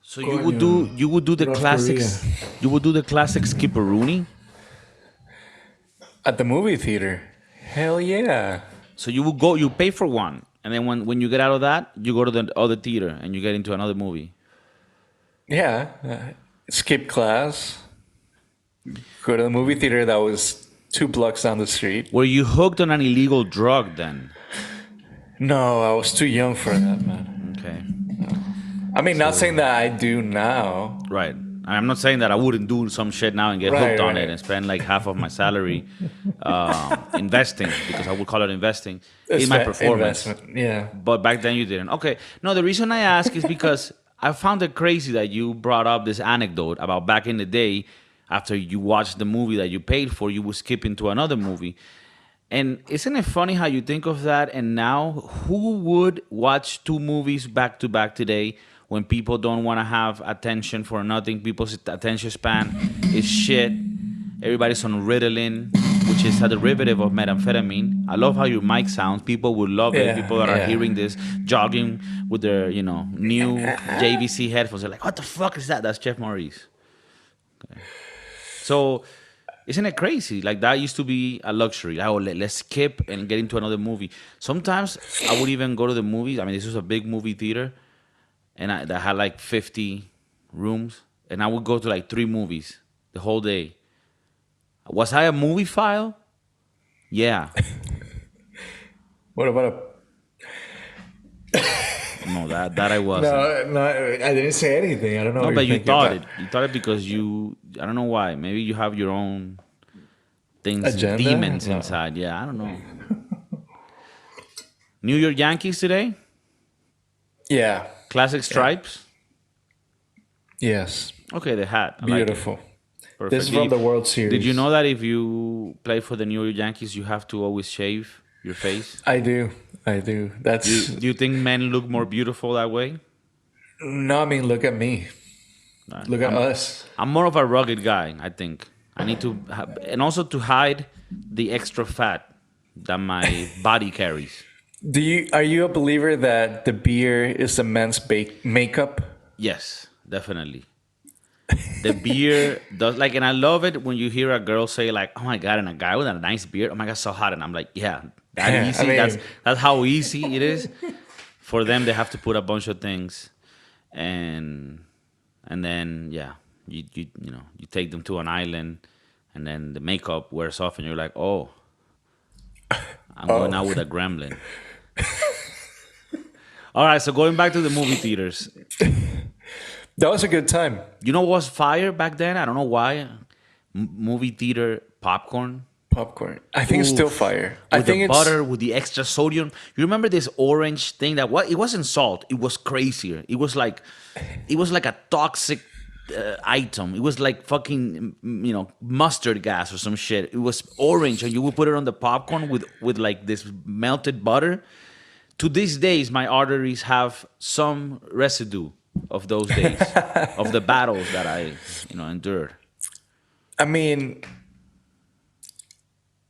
So Coño, you would do the North Korea. classics. You would do the classic skipperoonie. At the movie theater. Hell yeah. So you would go. You pay for one, and then when you get out of that, you go to the other theater and you get into another movie. Yeah. Skip class. Go to the movie theater that was 2 blocks down the street. Were you hooked on an illegal drug then? No, I was too young for that, man. Okay, I mean, not saying that I do now. right. I'm not saying that I wouldn't do some shit now and get Right, hooked on right. it and spend like half of my salary investing, because I would call it investing It's in my that performance. investment. Yeah. But back then you didn't. Okay. No, the reason I ask is because I found it crazy that you brought up this anecdote about back in the day, after you watched the movie that you paid for, you would skip into another movie. And isn't it funny how you think of that? And now, who would watch two movies back to back today when people don't want to have attention for nothing? People's attention span is shit. Everybody's on Ritalin, which is a derivative of methamphetamine. I love how your mic sounds. People would love it. Yeah, People that are yeah. hearing this jogging with their, new JVC headphones, they're like, "What the fuck is that?" That's Jeff Maurice. So, isn't it crazy? Like, that used to be a luxury. Like, oh, let's skip and get into another movie. Sometimes I would even go to the movies. I mean, this was a big movie theater, and that had like 50 rooms, and I would go to like 3 movies the whole day. Was I a movie file? Yeah. What about No, that I wasn't. No, I didn't say anything. I don't know. No, what but you're you thinking thought about. it. You thought it because I don't know why. Maybe you have your own things, Agenda? demons No. inside. Yeah, I don't know. New York Yankees today? Yeah. Classic stripes? Yes. Okay, the hat. I like it. Beautiful. Perfect. This is from the World Series. Did you know that if you play for the New York Yankees, you have to always shave your face? I do. That's Do you think men look more beautiful that way? no. I mean, look at me. Look at us. I'm more of a rugged guy, I think. I need to, and also to hide the extra fat that my body carries. Are you a believer that the beer is a man's makeup? Yes, definitely. The beer does, like, and I love it when you hear a girl say like, "Oh my god," and a guy with a nice beard, "Oh my god, so hot," and I'm like, "Yeah, that Yeah, easy." I mean- That's how easy it is. For them, they have to put a bunch of things, and then yeah, you take them to an island, and then the makeup wears off, and you're like, "Oh, I'm going out with a gremlin." All right, so going back to the movie theaters. That was a good time. You know what was fire back then? I don't know why. Movie theater popcorn. Popcorn. I think it's still Oof. fire. With I think the it's butter, with the extra sodium. You remember this orange thing that it wasn't salt. It was crazier. It was like a toxic item. It was like fucking mustard gas or some shit. It was orange, and you would put it on the popcorn with like this melted butter. To these days, my arteries have some residue of those days, of the battles that I endured. I mean,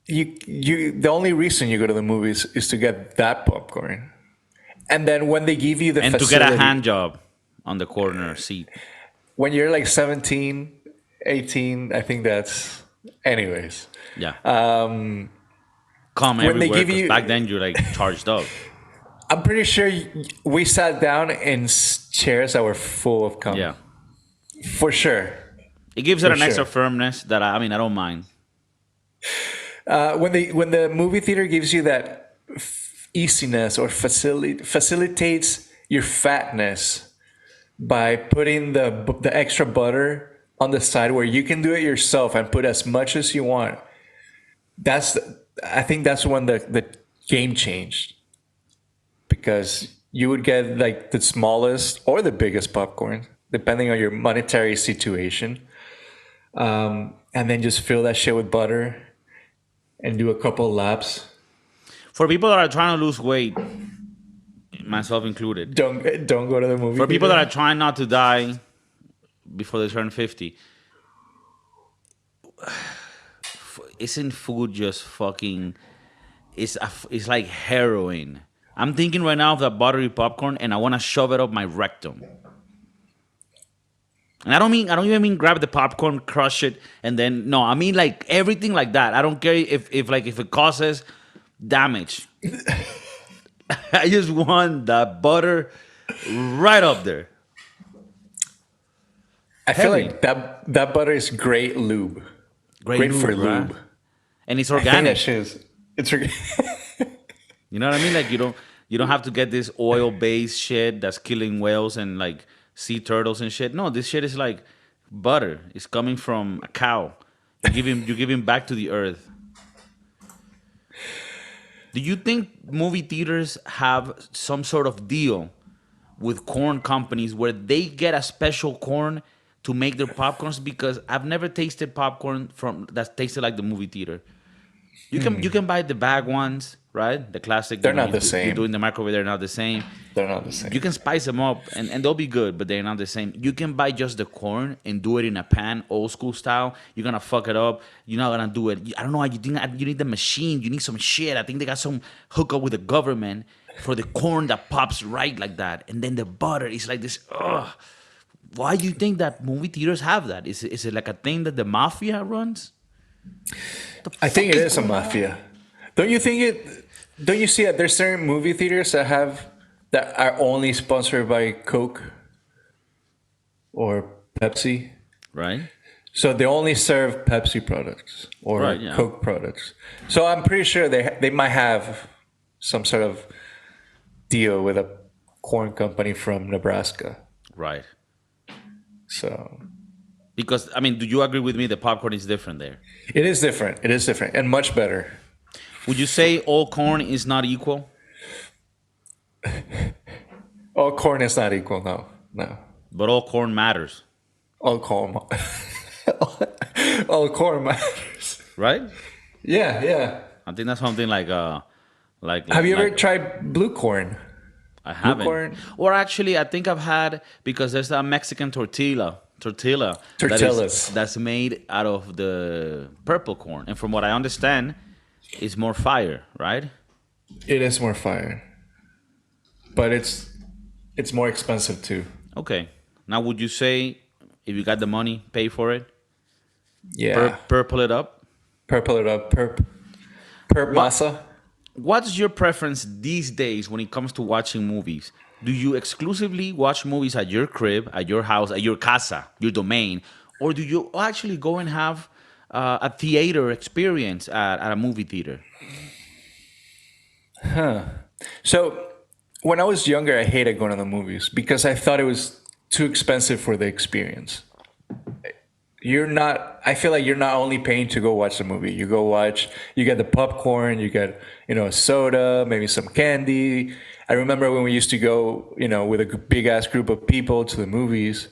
you. The only reason you go to the movies is to get that popcorn, and then when they give you the And to facility, get a hand job on the corner seat. when you're like 17, 18, I think that's. Anyways, Yeah. um, Come when they everywhere, give 'cause you- back then you're like charged up. I'm pretty sure we sat down in chairs that were full of cum. Yeah. For sure. It gives it For an extra sure. firmness that I don't mind. When the movie theater gives you that easiness or facilitates your fatness by putting the extra butter on the side where you can do it yourself and put as much as you want. I think that's when the game changed, because you would get like the smallest or the biggest popcorn depending on your monetary situation, and then just fill that shit with butter and do a couple laps. For people that are trying to lose weight, myself included. Don't go to the movie. For people that theater. are trying not to die before they turn 50, isn't food just fucking? It's like heroin. I'm thinking right now of that buttery popcorn, and I want to shove it up my rectum. And I don't even mean grab the popcorn, crush it, and then no. I mean like everything like that. I don't care if it causes damage. I just want that butter right up there. I feel Heavy. like that butter is great lube. Great for right? lube. And it's I think that organic. shit is. It's You know what I mean? Like you don't have to get this oil based shit that's killing whales and like sea turtles and shit. No, this shit is like butter. It's coming from a cow. You give him back to the earth. Do you think movie theaters have some sort of deal with corn companies where they get a special corn to make their popcorns? Because I've never tasted popcorn from that tasted like the movie theater. You can buy the bag ones, right? The classic. They're not the You same. do in the microwave. They're not the same. They're not the same. You can spice them up and they'll be good, but they're not the same. You can buy just the corn and do it in a pan, old school style. You're gonna fuck it up. You're not gonna do it. I don't know why you think you need the machine. You need some shit. I think they got some hookup with the government for the corn that pops right like that, and then the butter is like this. Ugh. Why do you think that movie theaters have that? Is it like a thing that the mafia runs? I think it is a mafia. Don't you think it? Don't you see that there's certain movie theaters that are only sponsored by Coke or Pepsi? Right. So they only serve Pepsi products or Right, yeah. Coke products. So I'm pretty sure they might have some sort of deal with a corn company from Nebraska. Right. So Because I mean, do you agree with me? The popcorn is different there. it is different. It is different and much better. Would you say all corn is not equal? All corn is not equal. No. But all corn matters, All corn. All corn matters. right? Yeah. I think that's something like Have you ever like- tried blue corn? I haven't. corn? Or actually, I think I've had because there's a Mexican tortilla Tortillas. that's made out of the purple corn, and from what I understand, it's more fire, right? It is more fire, but it's more expensive too. Okay. Now, would you say if you got the money, pay for it? Yeah, Purple it up. purple it up, perp masa. What's your preference these days when it comes to watching movies? Do you exclusively watch movies at your crib, at your house, at your casa, your domain, or do you actually go and have a theater experience at a movie theater? So when I was younger, I hated going to the movies because I thought it was too expensive for the experience. I feel like you're not only paying to go watch the movie. You get the popcorn, you get, soda, maybe some candy. I remember when we used to go, with a big ass group of people to the movies,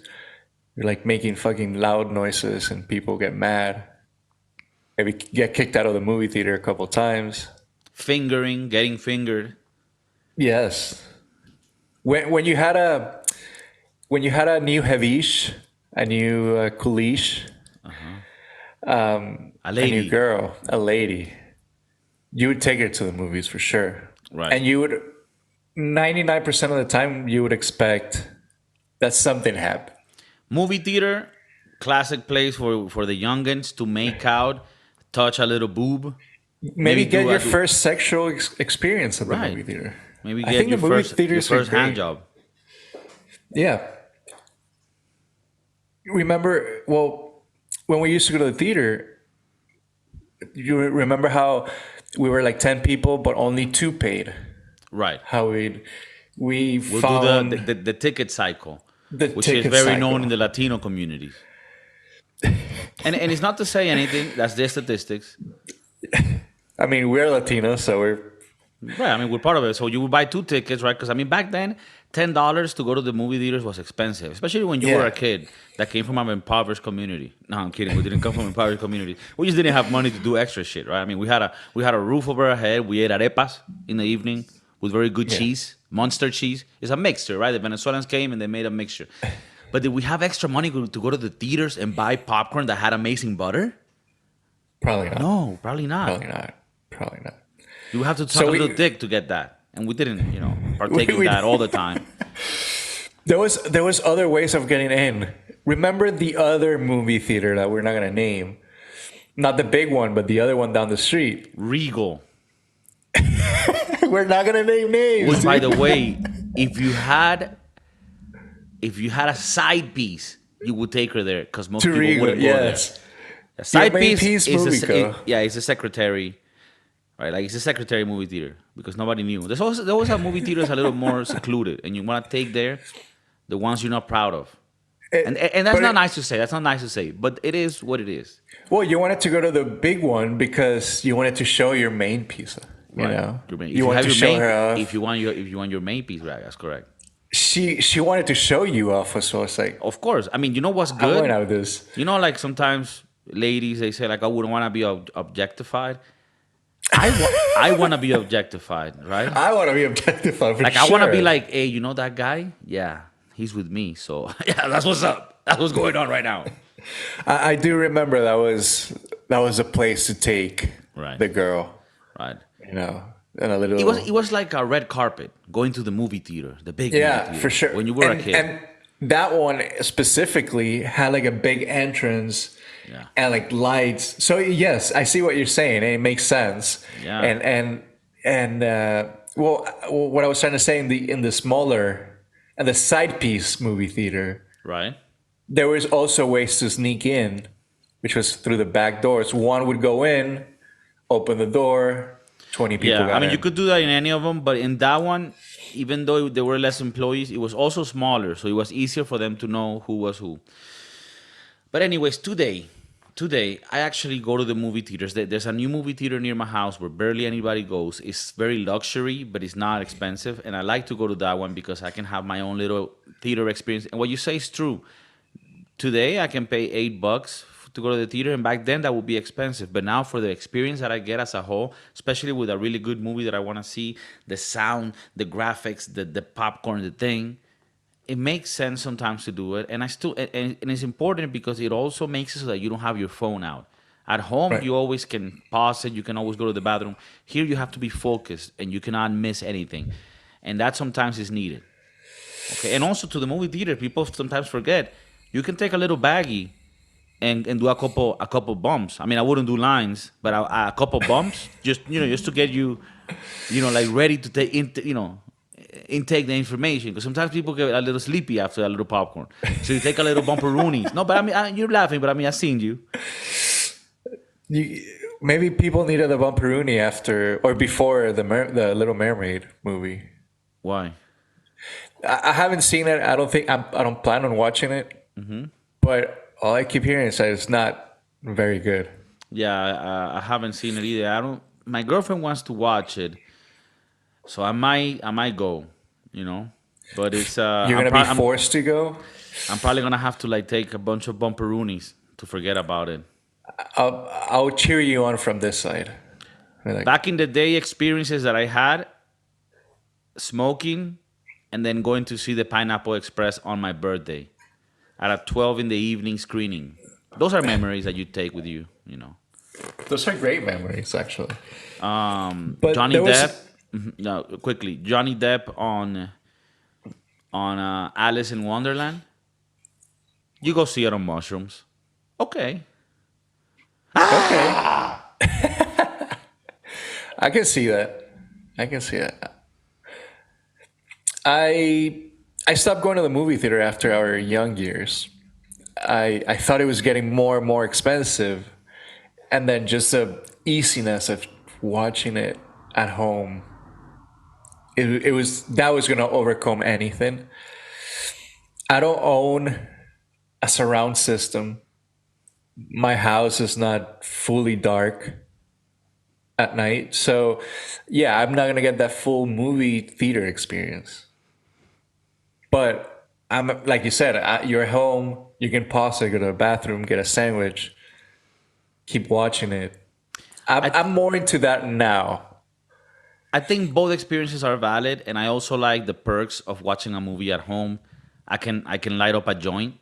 you're like making fucking loud noises and people get mad. Maybe get kicked out of the movie theater a couple times. Fingering, getting fingered. Yes. When you had a new Havish, a new Kulish, A a lady. new girl, a lady, you would take her to the movies for sure. Right. And you would 99% of the time you would expect that something happened. Movie theater, classic place for the youngins to make out, touch a little boob. Maybe get do your a- first sexual experience at the Right. movie theater. Maybe I get think your the movie first theaters are hand great. job. Yeah. Remember, when we used to go to the theater, you remember how we were like 10 people, but only 2 paid? Right. How we We'll found do the ticket cycle, the which is ticket very cycle. known in the Latino communities. and it's not to say anything. That's their statistics. I mean, we're Latinos, so we're Right. I mean, we're part of it. So you would buy 2 tickets, right? Because I mean, back then, $10 to go to the movie theaters was expensive, especially when you were a kid that came from an impoverished community. No, I'm kidding. We didn't come from an impoverished community. We just didn't have money to do extra shit, right? I mean, we had a roof over our head. We ate arepas in the evening with very good cheese, Monster cheese. It's a mixture, right? The Venezuelans came and they made a mixture. But did we have extra money to go to the theaters and buy popcorn that had amazing butter? probably not. No, probably not. Probably not. You would have to suck So a we- little dick to get that. And we didn't, partake in We- that all the time. There was other ways of getting in. remember the other movie theater that we're not gonna name, not the big one, but the other one down the street. Regal. We're not gonna name names. Which, by dude. the way, if you had a side piece, you would take her there because most To people Regal, wouldn't go yes. there. A side main piece, piece is movie a, co. it's a secretary, right? Like it's a secretary movie theater because nobody knew. There always have movie theaters a little more secluded, and you want to take there the ones you're not proud of. And that's but not nice to say. That's not nice to say, but it is what it is. Well, you wanted to go to the big one because you wanted to show your main piece. You know, If you wanted to show her off. if you want your main piece, right? That's correct. She wanted to show you off, so it's like, Of course. I mean, you know what's I'm good? going out of this. You know, like sometimes ladies they say like I wouldn't want to be objectified. I want to be objectified, right? I want to be objectified for Like sure. I want to be like, hey, you know that guy? Yeah, he's with me. So yeah, that's what's up. That's what's going on right now. I do remember that was a place to take Right. the girl. Right. You know, and a little. It was like a red carpet going to the movie theater, the big movie Yeah, theater, for sure. when you were a kid. And that one specifically had like a big entrance Yeah. and like lights. So yes, I see what you're saying, and it makes sense. Yeah. And well, what I was trying to say in the smaller and the side piece movie theater, Right. there was also ways to sneak in, which was through the back doors. One would go in, open the door, 20 people Yeah, got I mean, in. you could do that in any of them, but in that one, even though there were less employees, it was also smaller, so it was easier for them to know who was who. But anyways, today, I actually go to the movie theaters. There's a new movie theater near my house where barely anybody goes. It's very luxury, but it's not expensive, and I like to go to that one because I can have my own little theater experience. And what you say is true. Today, I can pay $8 to go to the theater, and back then that would be expensive. But now, for the experience that I get as a whole, especially with a really good movie that I want to see, the sound, the graphics, the popcorn, the thing, it makes sense sometimes to do it. And it's important because it also makes it so that you don't have your phone out. At home, Right. you always can pause it. You can always go to the bathroom. Here, you have to be focused, and you cannot miss anything, and that sometimes is needed. Okay, and also to the movie theater, people sometimes forget you can take a little baggie and do a couple bumps. I mean, I wouldn't do lines, but a couple bumps just to get you, like ready to take intake the information, because sometimes people get a little sleepy after a little popcorn. So you take a little bumperoonies. No, but I mean, you're laughing, but I mean, I've seen you. Maybe people needed the bumperoonie after or before the Little Mermaid movie. Why? I haven't seen it. I don't plan on watching it. Mm-hmm. But all I keep hearing is that it's not very good. Yeah, I haven't seen it either. I don't. My girlfriend wants to watch it, so I might go. But it's You're gonna be forced to go. I'm probably gonna have to like take a bunch of bumperoonies to forget about it. I'll cheer you on from this side. Like, Back in the day, experiences that I had, smoking, and then going to see the Pineapple Express on my birthday at a 12 in the evening screening. Those are memories that you take with you. those are great memories, actually. But Johnny there was- Depp. No, quickly. Johnny Depp on Alice in Wonderland. You go see it on mushrooms. Okay. Okay. I can see that. I stopped going to the movie theater after our young years. I thought it was getting more and more expensive, and then just the easiness of watching it at home. It was going to overcome anything. I don't own a surround system. My house is not fully dark at night, so yeah, I'm not gonna get that full movie theater experience. But I'm like you said, you're at home. You can pause it, go to the bathroom, get a sandwich, keep watching it. I'm more into that now. I think both experiences are valid, and I also like the perks of watching a movie at home. I can light up a joint,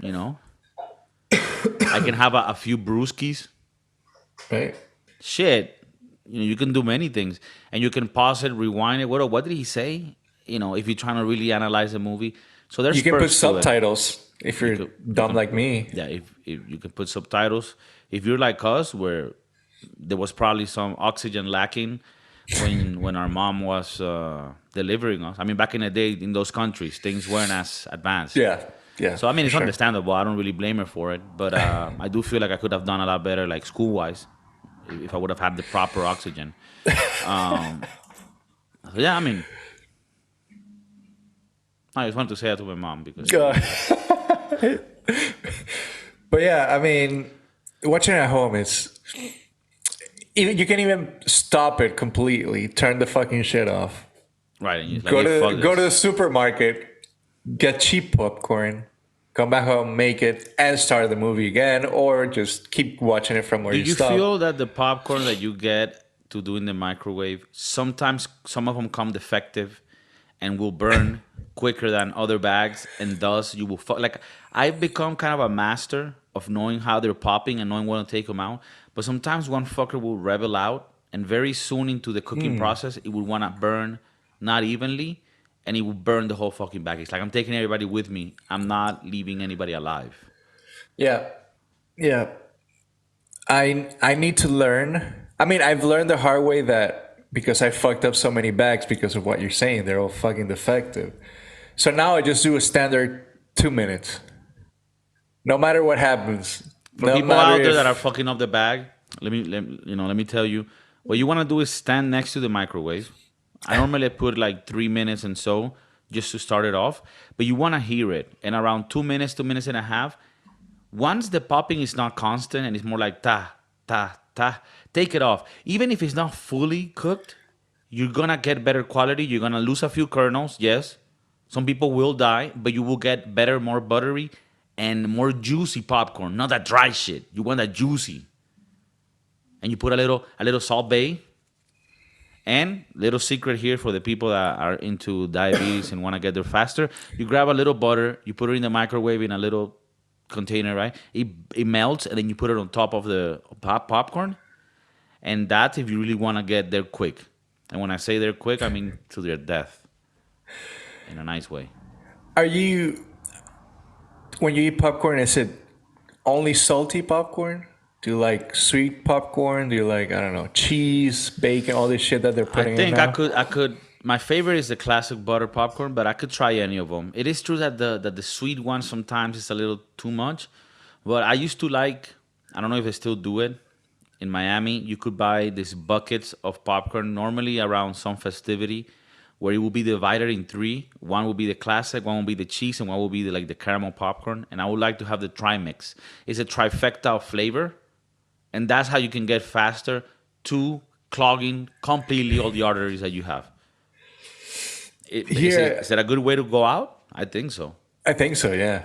I can have a few brewskis. Right? Shit, you can do many things, and you can pause it, rewind it. What did he say? If you're trying to really analyze a movie, so there's You can put perks to it. subtitles. if You you're could, you dumb can like put, me. yeah, if you can put subtitles. If you're like us, where there was probably some oxygen lacking when our mom was delivering us. I mean, back in the day in those countries, things weren't as advanced. Yeah, yeah, So I mean, for it's sure. understandable. I don't really blame her for it, but I do feel like I could have done a lot better, like school wise, if I would have had the proper oxygen. So yeah, I mean, I just wanted to say that to my mom because Uh, but yeah, I mean, watching at home is even you can even stop it completely. Turn the fucking shit off. right, and you're like, Go hey, fuck to go to the this. supermarket, get cheap popcorn, come back home, make it, and start the movie again, or just keep watching it from where Do you you stop. feel that the popcorn that you get to do in the microwave, sometimes some of them come defective and will burn quicker than other bags, and thus you will like I've become kind of a master of knowing how they're popping and knowing when to take them out. But sometimes one fucker will rebel out, and very soon into the cooking process, it will want to burn not evenly, and it will burn the whole fucking bag. It's like I'm taking everybody with me. I'm not leaving anybody alive. Yeah, yeah. I need to learn. I mean, I've learned the hard way that because I fucked up so many bags because of what you're saying, they're all fucking defective. So now I just do a standard 2 minutes. No matter what happens. For No people matter out there that are if fucking up the bag, let me tell you, what you want to do is stand next to the microwave. I normally put like 3 minutes and so just to start it off, but you want to hear it. And around 2 minutes, 2 minutes and a half, once the popping is not constant and it's more like ta ta ta, take it off. Even if it's not fully cooked, you're gonna get better quality. You're gonna lose a few kernels, yes. Some people will die, but you will get better, more buttery, and more juicy popcorn. Not that dry shit. You want that juicy. And you put a little salt bay. And little secret here for the people that are into diabetes and want to get there faster. You grab a little butter, you put it in the microwave in a little container, right? It melts, and then you put it on top of the popcorn. And that if you really want to get there quick. And when I say they're quick, I mean to their death in a nice way. are you when you eat popcorn, is it only salty popcorn? Do you like sweet popcorn? Do you like, I don't know, cheese, bacon, all this shit that they're I putting in think I now? could I could my favorite is the classic butter popcorn, but I could try any of them. It is true that the sweet one sometimes is a little too much, but I used to like, I don't know if they still do it. In Miami, you could buy these buckets of popcorn normally around some festivity where it will be divided in three. One will be the classic, one will be the cheese, and one will be like the caramel popcorn. And I would like to have the tri mix. It's a trifecta of flavor, and that's how you can get faster to clogging completely all the arteries that you have. Is Here, it a good way to go out? I think so. I think so, yeah.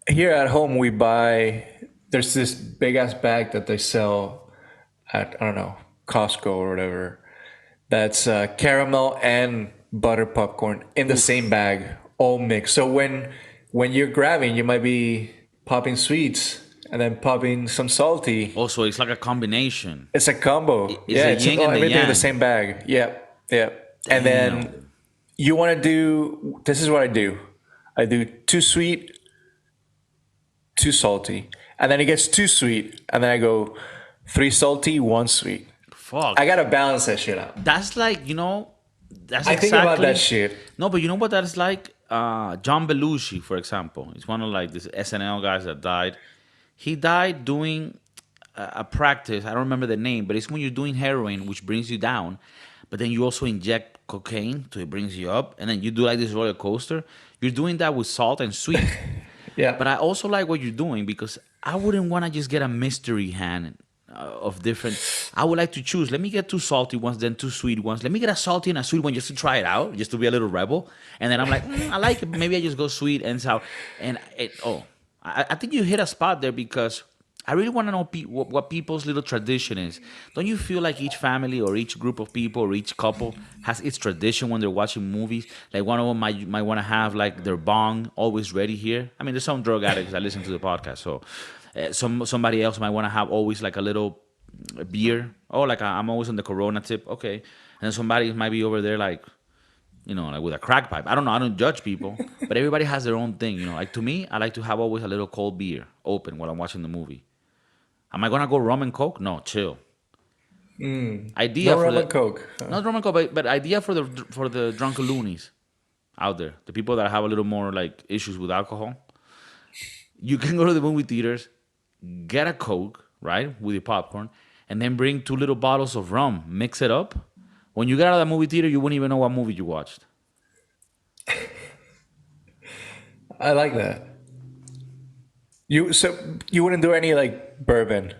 Here at home, we buy, there's this big ass bag that they sell at, I don't know, Costco or whatever. That's caramel and butter popcorn in the same bag, all mixed. So when you're grabbing, you might be popping sweets and then popping some salty. Also, it's like a combination. It's a combo. It's Yeah, the it's yin all, and the everything in the yang. same bag. Yep, yep. And then Damn. you want to do, this is what I do. I do too sweet, too salty. And then it gets too sweet. And then I go 3 salty, 1 sweet. I Fuck. got to balance that shit out. That's like, that's I think about exactly. that shit. No, but you know what that is like? John Belushi, for example. He's one of like these SNL guys that died. He died doing a practice. I don't remember the name, but it's when you're doing heroin, which brings you down, but then you also inject cocaine, so it brings you up, and then you do like this roller coaster. You're doing that with salt and sweet. Yeah. But I also like what you're doing because I wouldn't want to just get a mystery hand of different. I would like to choose. Let me get 2 salty ones, then 2 sweet ones. Let me get a salty and a sweet one just to try it out, just to be a little rebel. And then I'm like, I like it. Maybe I just go sweet and sour. And I think you hit a spot there because I really want to know what people's little tradition is. Don't you feel like each family or each group of people or each couple has its tradition when they're watching movies? Like one of them might want to have like their bong always ready here. I mean, there's some drug addicts that listen to the podcast, so somebody else might want to have always like a little beer. Oh, like I'm always on the Corona tip. Okay, and then somebody might be over there like like with a crack pipe. I don't know. I don't judge people, but everybody has their own thing. Like to me, I like to have always a little cold beer open while I'm watching the movie. Am I gonna go rum and coke? No, chill. Idea No for rum the and coke. not rum and coke, but idea for the drunken loonies out there, the people that have a little more like issues with alcohol. You can go to the movie theaters, get a coke, right, with your popcorn, and then bring 2 little bottles of rum, mix it up. When you get out of the movie theater, you wouldn't even know what movie you watched. I like that. So you wouldn't do any like bourbon?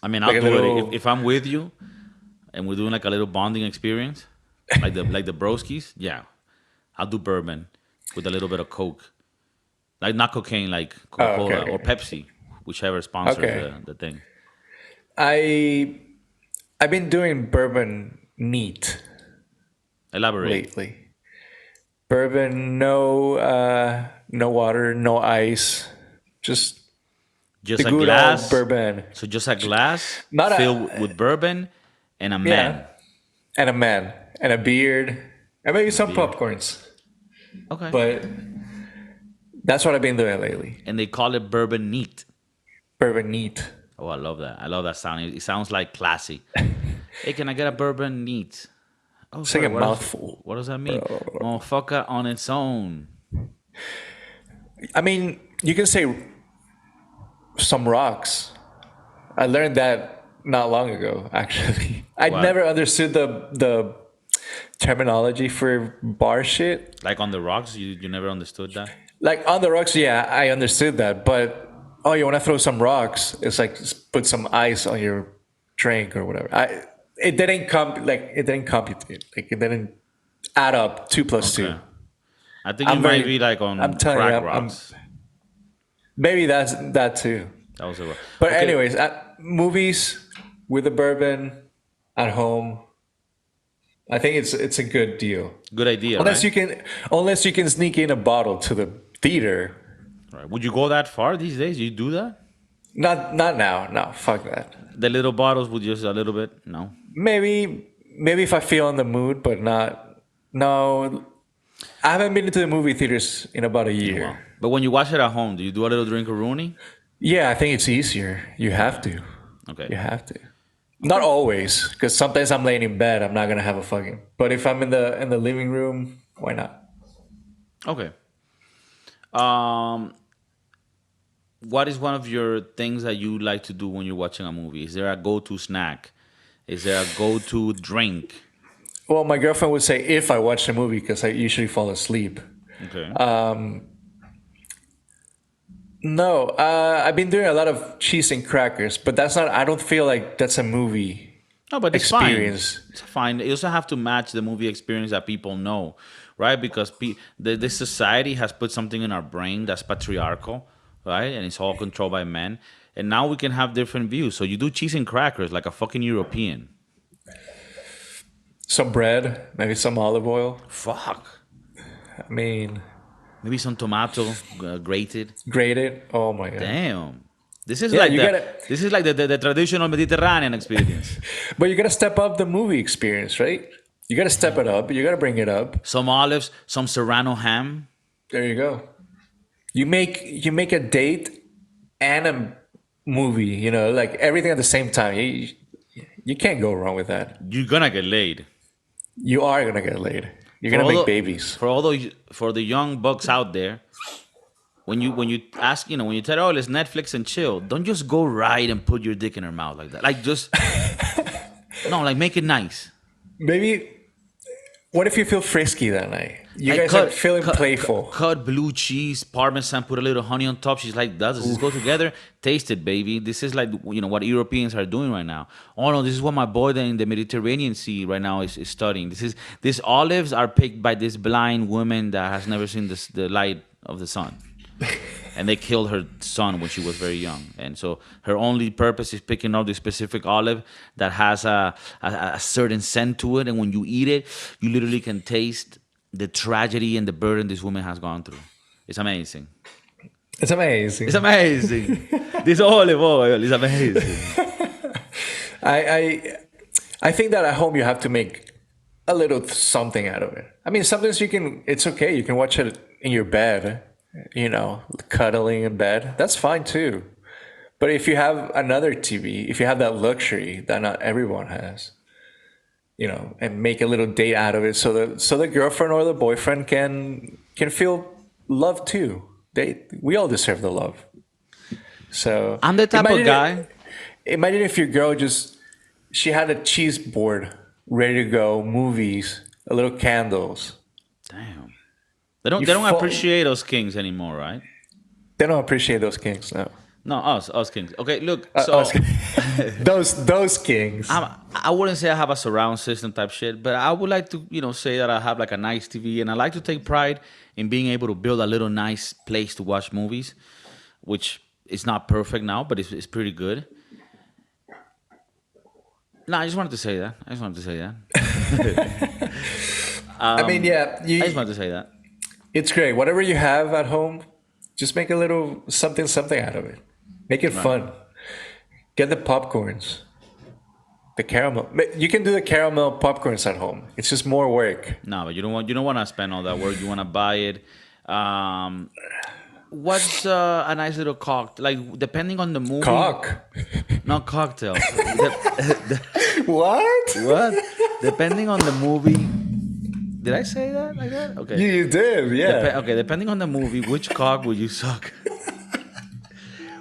I mean, Like I'll a do little- it if I'm with you, and we're doing like a little bonding experience, like the broskies. Yeah, I'll do bourbon with a little bit of coke, like not cocaine, like Coca-Cola okay. or Pepsi, whichever sponsors Okay. the thing. I've been doing bourbon neat Elaborate. lately. Bourbon, no water, no ice, just Just the a good glass. old bourbon. So just a glass Not a- filled with bourbon and a man. And a man and a beard and maybe some popcorns. Okay. But that's what I've been doing lately. And they call it bourbon neat. Bourbon neat. Oh, I love that. I love that sound. It sounds like classy. Hey, can I get a bourbon neat? Oh, It's like a what does- mouthful. What does that mean? Motherfucker on its own. I mean, you can say some rocks. I learned that not long ago, actually. I What? never understood the terminology for bar shit. Like on the rocks, you never understood that? Like on the rocks, yeah, I understood that. But you want to throw some rocks? It's like just put some ice on your drink or whatever. It didn't compute. Like it didn't add up. 2 plus 2. Okay. I think I'm you might very- be like on I'm telling crack you, I'm- rocks. Maybe that's that too. That was a But okay. anyways, at movies with a bourbon at home, I think it's a good deal. Good idea. Unless right? you can sneak in a bottle to the theater. Right. Would you go that far these days? You do that? Not now. No, fuck that. The little bottles with just a little bit? No. Maybe if I feel in the mood, but not. No, I haven't been to the movie theaters in about a year. Wow. But when you watch it at home, do you do a little drink of Rooney? Yeah, I think it's easier. You have to. Okay. You have to. Not always, because sometimes I'm laying in bed. I'm not gonna have a fucking. But if I'm in the living room, why not? Okay. What is one of your things that you like to do when you're watching a movie? Is there a go-to snack? Is there a go-to drink? Well, my girlfriend would say if I watch the movie, because I usually fall asleep. Okay. No, I've been doing a lot of cheese and crackers, but that's not. I don't feel like that's a movie. No, but it's experience. fine. It's fine. You also have to match the movie experience that people know, right? Because this society has put something in our brain that's patriarchal, right? And it's all controlled by men. And now we can have different views. So you do cheese and crackers like a fucking European. Some bread, maybe some olive oil. Fuck. I mean, Maybe some tomato grated. grated. Oh my god. Damn. This is Yeah, like you the, gotta- this is like the traditional Mediterranean experience. But you gotta step up the movie experience, right? You gotta step it up. You gotta bring it up. Some olives, some serrano ham. There you go. You make a date and a movie. You know, like everything at the same time. You can't go wrong with that. You're gonna get laid. You are gonna get laid. You're gonna For all make the- babies. For the young bucks out there, when you ask, when you tell, oh, let's Netflix and chill, don't just go right and put your dick in her mouth like that. Like just no, like make it nice. Maybe. What if you feel frisky that night? You Like guys are feeling playful. Cut blue cheese, parmesan, put a little honey on top. She's like, does this go together? Taste it, baby. This is like what Europeans are doing right now. Oh no, this is what my boy in the Mediterranean Sea right now is studying. These olives are picked by this blind woman that has never seen the light of the sun. And they killed her son when she was very young. And so her only purpose is picking up this specific olive that has a certain scent to it. And when you eat it, you literally can taste the tragedy and the burden this woman has gone through. It's amazing. It's amazing. It's amazing. This olive oil is amazing. I think that at home you have to make a little something out of it. I mean, sometimes it's okay. You can watch it in your bed, cuddling in bed. That's fine too. But if you have another TV, if you have that luxury that not everyone has, and make a little date out of it, so the girlfriend or the boyfriend can feel love too. We all deserve the love. So I'm the type of guy. Imagine if your girl she had a cheese board ready to go, movies, a little candles. Damn. They don't appreciate us kings anymore, right? They don't appreciate those kings, no. No, us kings. Okay, look. So those kings. I wouldn't say I have a surround system type shit, but I would like to, say that I have like a nice TV, and I like to take pride in being able to build a little nice place to watch movies, which is not perfect now, but it's pretty good. No, I just wanted to say that. I mean, yeah. I just wanted to say that. It's great. Whatever you have at home, just make a little something out of it. Make it fun. Get the popcorns. The caramel. You can do the caramel popcorns at home. It's just more work. No, but you don't want to spend all that work. You want to buy it. What's a nice little cocktail? Like, depending on the movie. Not cocktail. What? Depending on the movie. Did I say that like that? Okay. You did, yeah. Okay, depending on the movie, which cock would you suck?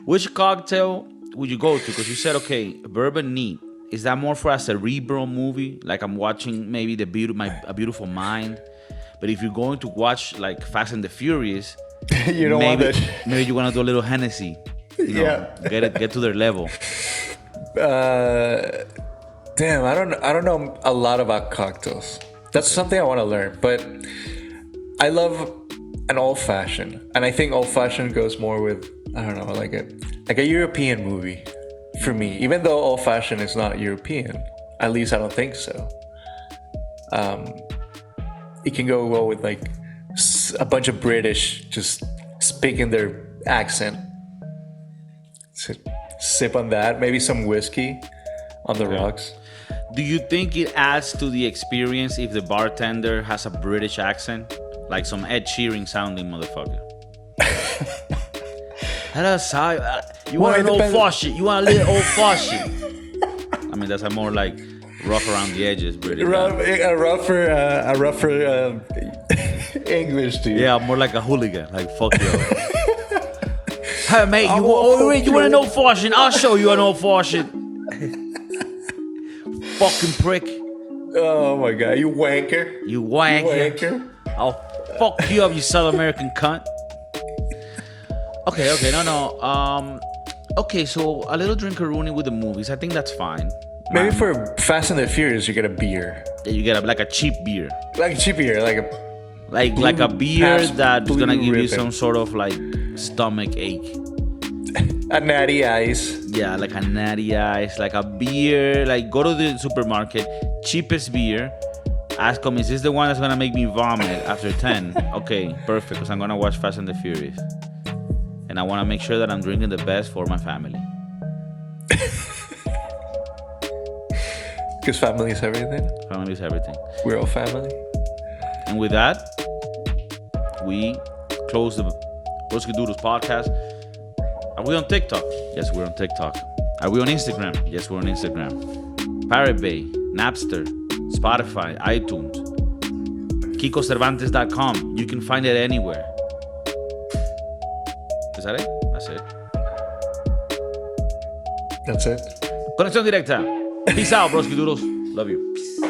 Which cocktail would you go to? Because you said, okay, bourbon neat. Is that more for a cerebral movie? Like I'm watching maybe A Beautiful Mind? But if you're going to watch like Fast and the Furious, you don't want that. Maybe you want to do a little Hennessy. Get to their level. Damn, I don't know a lot about cocktails. That's something I want to learn, but I love an old-fashioned, and I think old-fashioned goes more with, I don't know, like a European movie for me. Even though old-fashioned is not European, at least I don't think so. It can go well with like a bunch of British just speaking their accent. Sip on that, maybe some whiskey on the rocks. Do you think it adds to the experience if the bartender has a British accent? Like some Ed Sheeran sounding motherfucker. Hello, sir. You want an old faucet? You want a little old faucet? I mean, that's a more like rough around the edges British. A rougher English dude. Yeah, more like a hooligan. Like, fuck you. Hey, mate, you want an old faucet? I'll show you an old faucet. Fucking prick. Oh my god, you wanker. You wanker. I'll fuck you up, you South American cunt. Okay, no. Okay, so a little drinkaroonie with the movies. I think that's fine. Maybe for Fast and the Furious, you get a beer. You get like a cheap beer. Like a cheap beer, like a beer that's gonna give you some sort of like stomach ache. A natty ice. Yeah, like a natty ice, like a beer. Like go to the supermarket, cheapest beer. Ask them, is this the one that's gonna make me vomit after 10? Okay, perfect, because I'm gonna watch Fast and the Furious. And I wanna make sure that I'm drinking the best for my family. Because family is everything. Family is everything. We're all family. And with that, we close the Broski Doodles podcast. Are we on TikTok? Yes, we're on TikTok. Are we on Instagram? Yes, we're on Instagram. Pirate Bay, Napster, Spotify, iTunes, KikoCervantes.com. You can find it anywhere. Is that it? That's it. That's it. Conexión directa. Peace out, Broski Doodles. Love you. Peace.